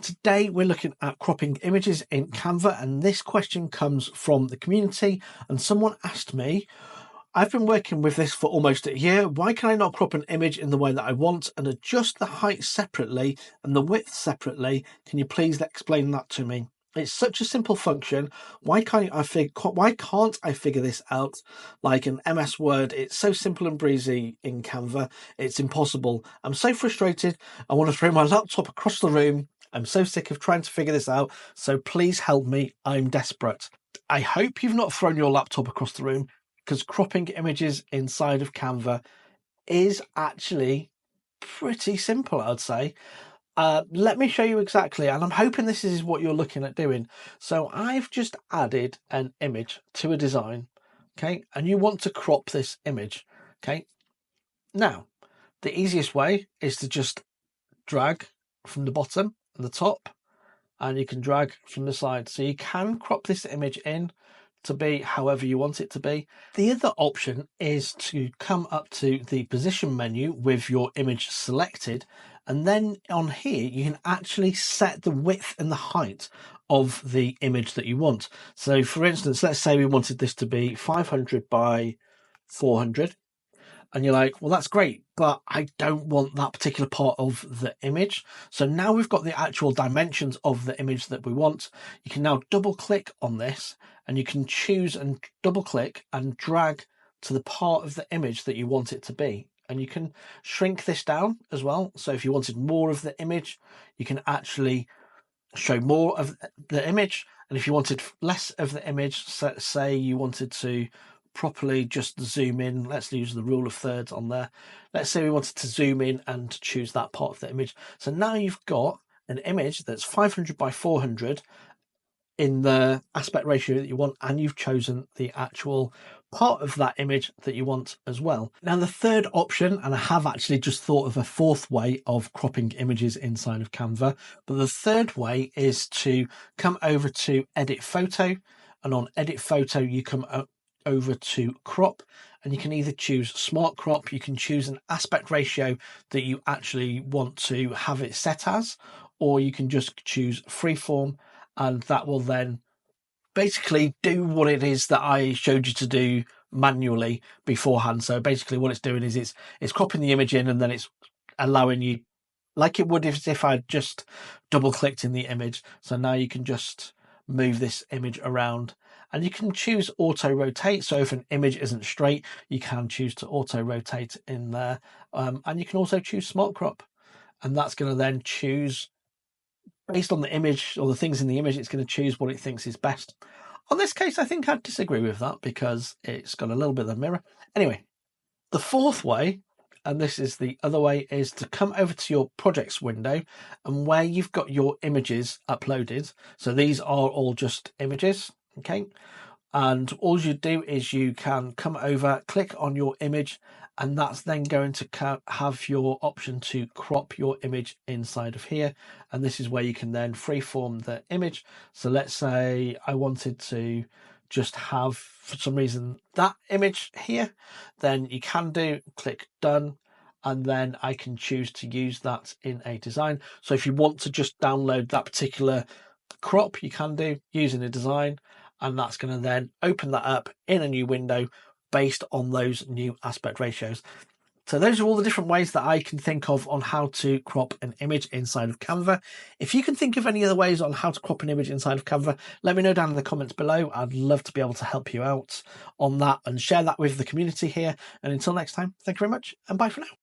today we're looking at cropping images in Canva, and this question comes from the community, and someone asked me, I've been working with this for almost a year. Why can I not crop an image in the way that I want and adjust the height separately and the width separately? Can you please explain that to me? It's such a simple function. Why can't I figure this out like an MS Word? It's so simple and breezy in Canva. It's impossible. I'm so frustrated. I want to throw my laptop across the room. I'm so sick of trying to figure this out. So please help me. I'm desperate. I hope you've not thrown your laptop across the room, because cropping images inside of Canva is actually pretty simple, I'd say. Let me show you exactly, and I'm hoping this is what you're looking at doing. So I've just added an image to a design, okay, and you want to crop this image, okay. Now, the easiest way is to just drag from the bottom and the top, and you can drag from the side. So you can crop this image in to be however you want it to be. The other option is to come up to the position menu with your image selected, and then on here you can actually set the width and the height of the image that you want. So for instance, let's say we wanted this to be 500 by 400, and you're like, well, that's great, but I don't want that particular part of the image. So now we've got the actual dimensions of the image that we want. You can now double click on this, and you can choose and double click and drag to the part of the image that you want it to be. And you can shrink this down as well. So if you wanted more of the image, you can actually show more of the image. And if you wanted less of the image, say you wanted to properly just zoom in, let's use the rule of thirds on there. Let's say we wanted to zoom in and choose that part of the image. So now you've got an image that's 500 by 400 in the aspect ratio that you want, and you've chosen the actual part of that image that you want as well. Now, the third option, and I have actually just thought of a fourth way of cropping images inside of Canva, but the third way is to come over to Edit Photo, and on Edit Photo you come over to crop, and you can either choose smart crop, you can choose an aspect ratio that you actually want to have it set as, or you can just choose freeform, and that will then basically do what it is that I showed you to do manually beforehand. So basically what it's doing is it's cropping the image in, and then it's allowing you, like it would if I just double clicked in the image. So now you can just move this image around, and you can choose auto rotate. So if an image isn't straight, you can choose to auto rotate in there, and you can also choose smart crop, and that's going to then choose based on the image or the things in the image. It's going to choose what it thinks is best. On this case, I think I'd disagree with that because it's got a little bit of a mirror. Anyway, the fourth way, and this is the other way, is to come over to your projects window, and where you've got your images uploaded. So these are all just images, okay? And all you do is you can come over, click on your image, and that's then going to have your option to crop your image inside of here. And this is where you can then freeform the image. So let's say I wanted to just have, for some reason, that image here, then you can click done, and then I can choose to use that in a design. So if you want to just download that particular crop, you can do using a design, and that's going to then open that up in a new window based on those new aspect ratios. So those are all the different ways that I can think of on how to crop an image inside of Canva. If you can think of any other ways on how to crop an image inside of Canva, let me know down in the comments below. I'd love to be able to help you out on that and share that with the community here. And until next time, thank you very much, and bye for now.